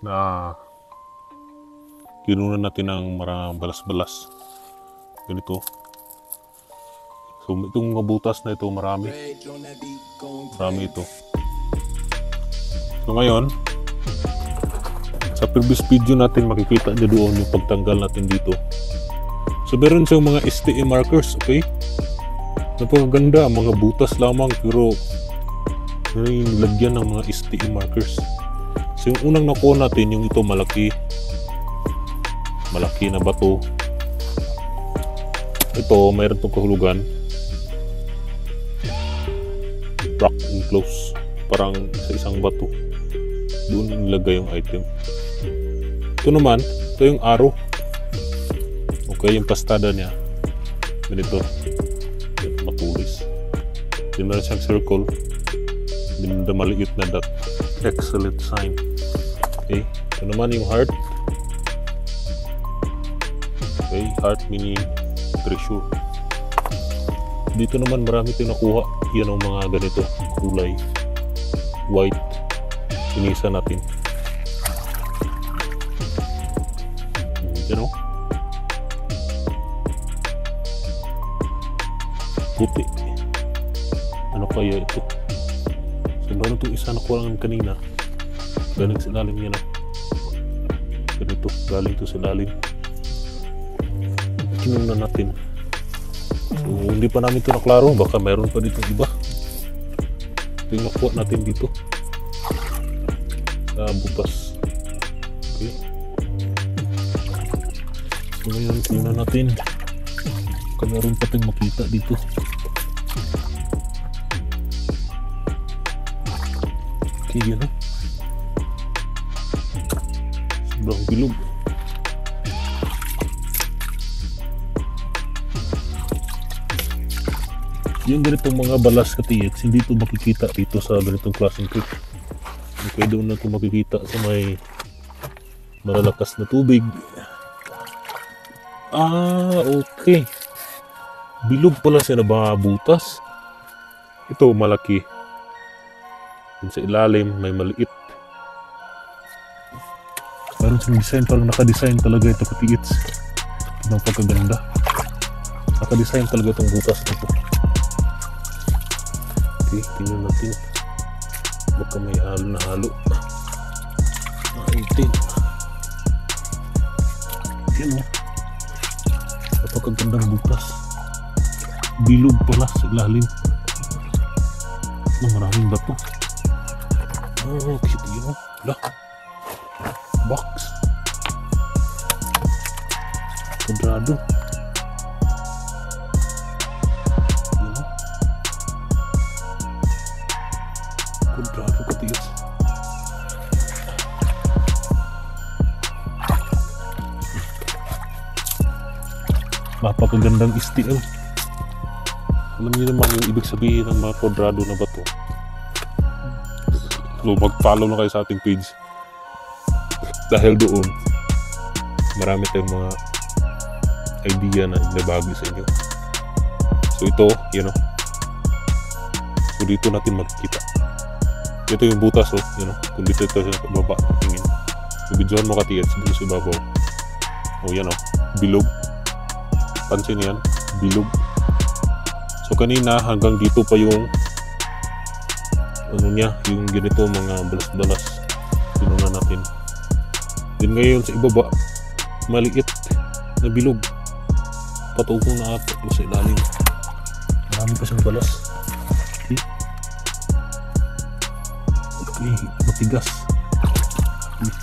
na kinunan natin ng marang balas-balas. Ganito. So itong mga butas na ito marami. Marami ito. So ngayon, sa previous video natin makikita nyo doon yung pagtanggal natin dito. So meron siyang mga STM markers, okay? Napakaganda, mga butas lamang pero yung lagyan ng mga STM markers. So yung unang nakuha natin yung ito malaki na bato. Ito mayroon itong kahulugan, rock enclose, parang sa isang bato doon nilagay yung item. Ito naman, ito yung arrow, okay, yung pastada niya ganito, matulis. Then meron siyang circle, then the maliit na dot, excellent sign. Okay, ito naman yung heart. Okay, heart mini treasure. Dito naman marami tayong nakuha. Yan ang mga ganito kulay white. Inisa natin. Yan o. Puti. Ano kaya ito? So meron itong isa na kulang kanina. Galing sa lalim yan o. Ganito, galing ito sa lalim. Kinunan natin. So hindi pa namin ito naklaro, baka mayroon pa dito iba. Ito yung nakuha natin dito sa butas. Okay, so ngayon kinunan natin, baka mayroon pa tayong makita dito. Okay, yun o, sobrang bilog. Yung ganitong mga balas katiyeks, hindi ito makikita dito sa ganitong klaseng creek. Okay, doon na ito makikita sa may malalakas na tubig. Okay. Bilog pala siya na mga butas. Ito malaki. Yung sa ilalim may maliit. Meron siyang design, parang nakadesign talaga ito katiyeks. Ang pagkaganda. Nakadesign talaga itong butas na ito. Okay, tingnan natin. Baka may halo na halo. Itim. Yan o. Napakagandang butas. Bilog pala sa ilalim. Maraming bato. Oh, cute yun o. Box. Quadrado. Quadrado katiyeks. Napakagandang STL. Alam niyo naman yung ibig sabihin ng mga quadrado na bato. So mag-follow na kayo sa ating page. Dahil doon, marami tayong mga idea na inabagi sa inyo. So ito, yun o. So dito natin makikita. Ito yung butas o, yun o. Kung dito ito sa baba, tingin. So bidyohan mo katiyeks, dito sa ibabaw. O yan o, bilog. Pansin yan, bilog. So kanina hanggang dito pa yung ano niya, yung ganito mga balas-balas. Tinunan natin. Then ngayon sa ibaba, maliit na bilog. Patugong na ata sa ilalim. Marami pa siyang balas. Okay. Okay, matigas. Okay.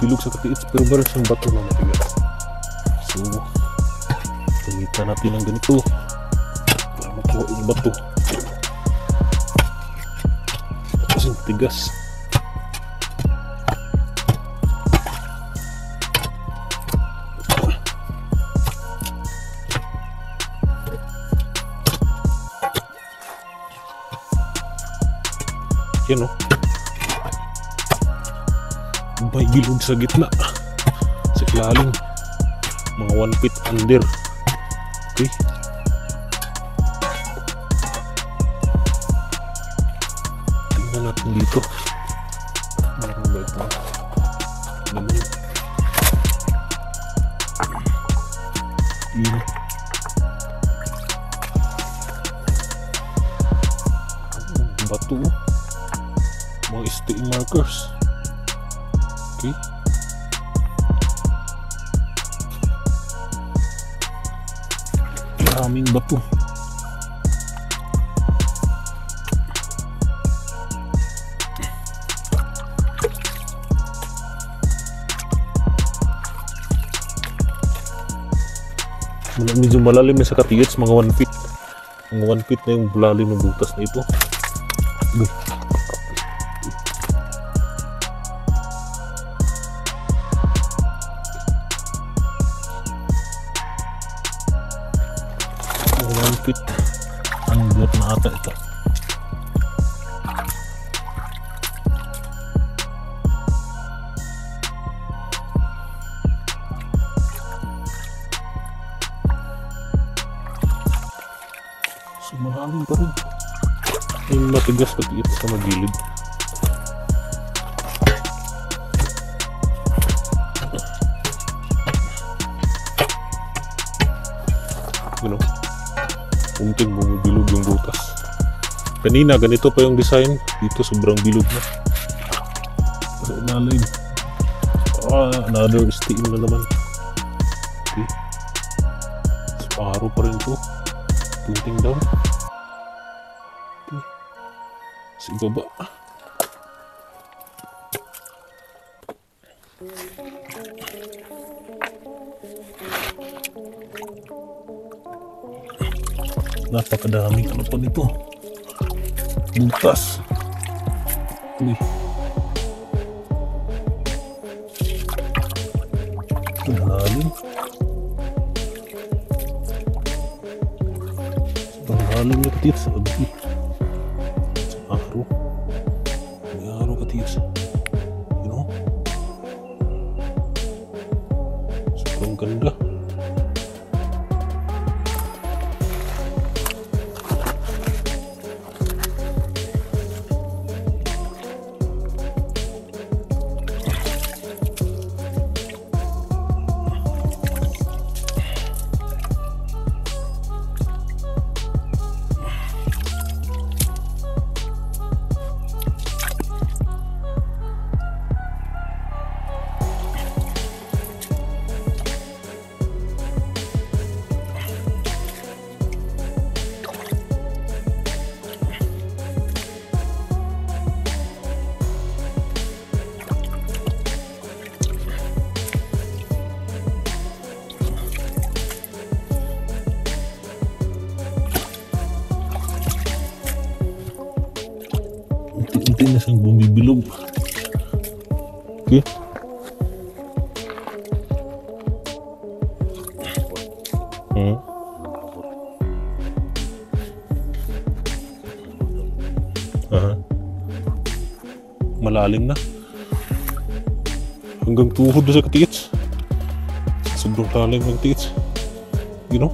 Bilog sa katiyeks pero meron siyang bato na matigas. So gamitan natin ang ganito para makuha yung bato kasi matigas. Yan o. May bilog sa gitna. Sa ilalim. Mga 1 feet under. Okay. Tingnan natin dito. Meron ba ito? Naman. Yun. Bato. Mga STI markers. Okay. Maraming bato. Medyo malalim na sa katiyats, mga 1 feet. Mga 1 feet na yung lalim ng butas na ito. Mga 1 feet. Ang buhat na ata ito. So malalim pa rin. Yung matigas katiyat sa magilid. You know, unting bumubilog yung butas. Kanina ganito pa yung design. Dito sobrang bilog na. So malalim. Another steam na naman. Okay. Sparrow pa rin to. Tunting down. Okay. Sa ibaba. Napakadaming ano pa nito. Butas. Uy. Malalim. Malalim na katiyat sa agbi. Sa araw. May araw katiyat. You know? Sobrang ganda. Unti-unti na siyang bumibilog. Okay. Malalim na. Hanggang tuhod na sa katiyats. Sobrang lalim ng katiyats. You know?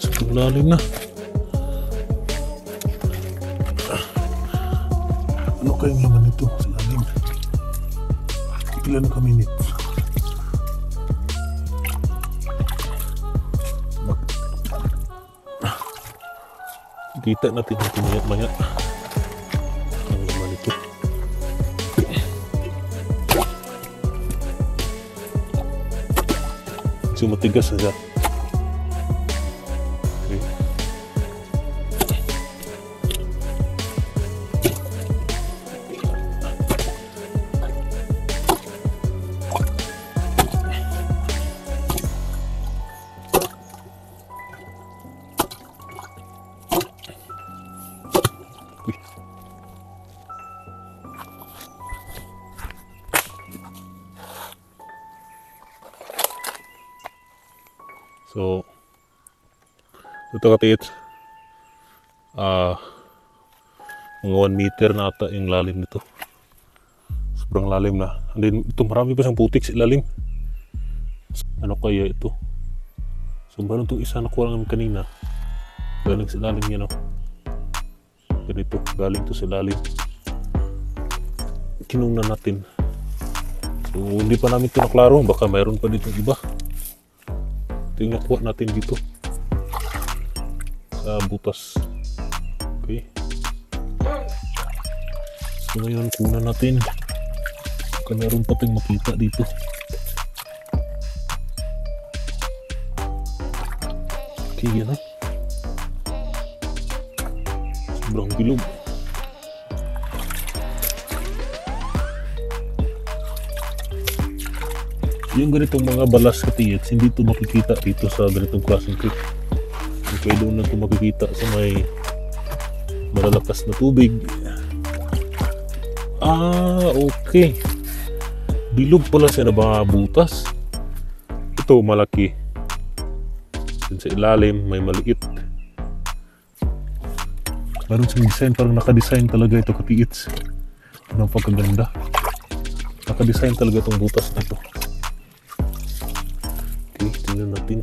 Sobrang lalim na. Ano kayong laman nito sa lalim? Ilan kami nito? Kita natin yung maya-maya ang laman ito. So matigas na siya. Okay. So, ito katiyat. mga 1 meter na ata yung lalim nito. Sobrang lalim na. And then ito, marami pa siyang putik sa ilalim. Ano kaya ito? So meron itong isa na kulang namin kanina. Galing sa ilalim niya, no? Ganito, galing to sa ilalim. Kinuna natin. So hindi pa namin ito naklaro. Baka mayroon pa dito iba. Ito yung nakuha natin dito sa butas. Okay. So ngayon, kuna natin. Baka mayroon pa tayong makita dito. Okay, yan ha. Sobrang bilog. Yung ganitong mga balas katiyats, hindi ito makikita dito sa ganitong klaseng creek. Kaya doon na ito makikita sa may malalakas na tubig. Okay. Bilog pala siya na mga butas. Ito malaki. Dun sa ilalim may maliit. Meron siyang design, parang naka-design talaga ito katiyats. Ang pagkaganda. Naka-design talaga itong butas na ito. Okay, tingnan natin.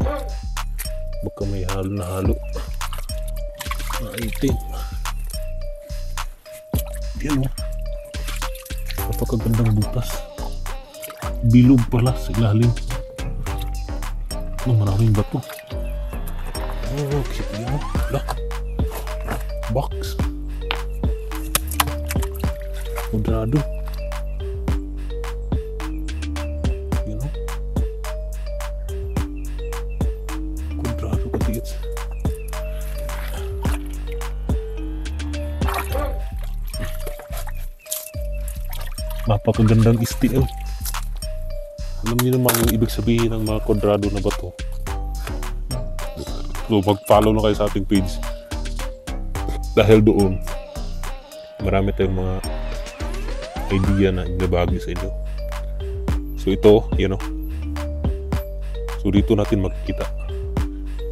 Baka may halo na halo. Item. Yan o. Napakagandang butas. Bilog pala sa ilalim. Maraming bato. Okay, yan o. Box. Kudrado. Napakagandang STL. Alam niyo naman yung ibig sabihin ng mga kwadrado na bato. So mag-follow na kayo sa ating page. Dahil doon, marami tayong mga idea na ibabagi sa inyo. So ito, you know. So dito natin makikita.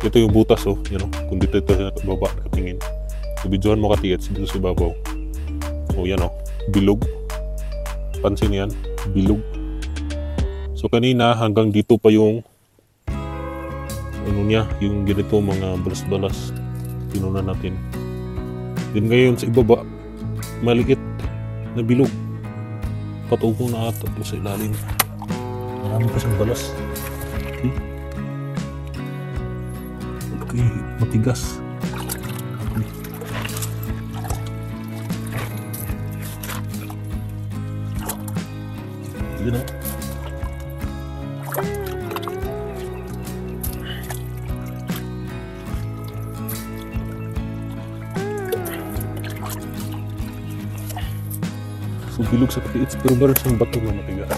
Ito yung butas, oh, you know. Kung dito sa baba nakatingin. So videohan mo katiyats dito sa babaw. Oh, yan oh. Bilog. Pansin yan, bilog. So kanina hanggang dito pa yung ano niya, yung ganito mga balas-balas. Tinuna natin. Then ngayon sa ibaba, maliit na bilog. Patugong na ata po sa ilalim. Marami pa siyang balas. Okay. Okay, matigas. Okay. Yun o. So bilog sa katiits pero meron siyang bato na matigas.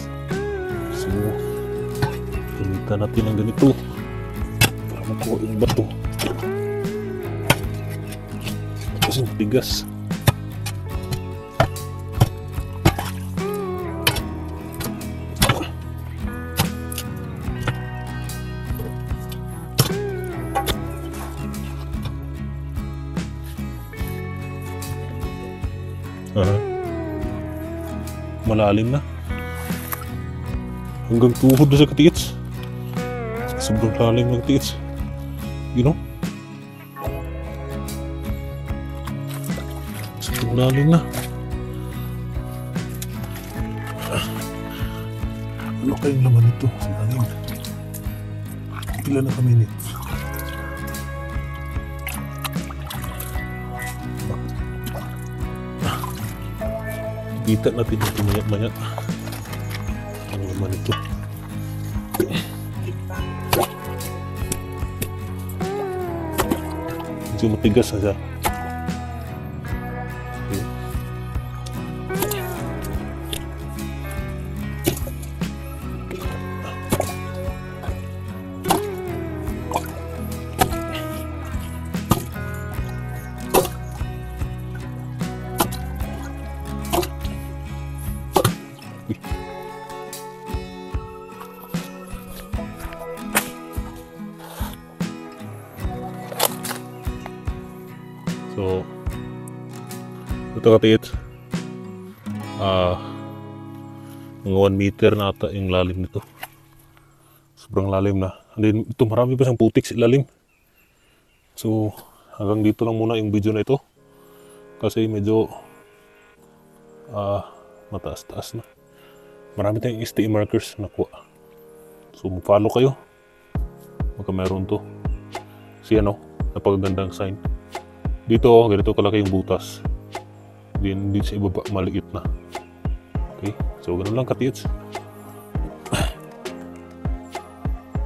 So gamitan natin ang ganito para makuha yung bato. Tapos yung matigas. Malalim na hanggang tuhod na sa katiits. Sobrang lalim ng katiits, you know. Sobrang lalim na. Ano kayong laman ito sa lalim? Pila na ka-minutes? Kita natin ito maya-maya. Ano naman ito? Medyo matigas na siya. So Ito katiits. Mga 1 meter na ata yung lalim nito. Sobrang lalim na. And then, ito marami pa siyang putik sa ilalim. So, hanggang dito lang muna yung video na ito. Kasi medyo mataas-taas na. Marami tayong STI markers na nakuha. So, follow kayo. Baka meron to. Si napakagandang sign. Dito, ganito kalaki yung butas. Then, dito sa ibaba, maliit na. Okay? So, ganun lang katiits.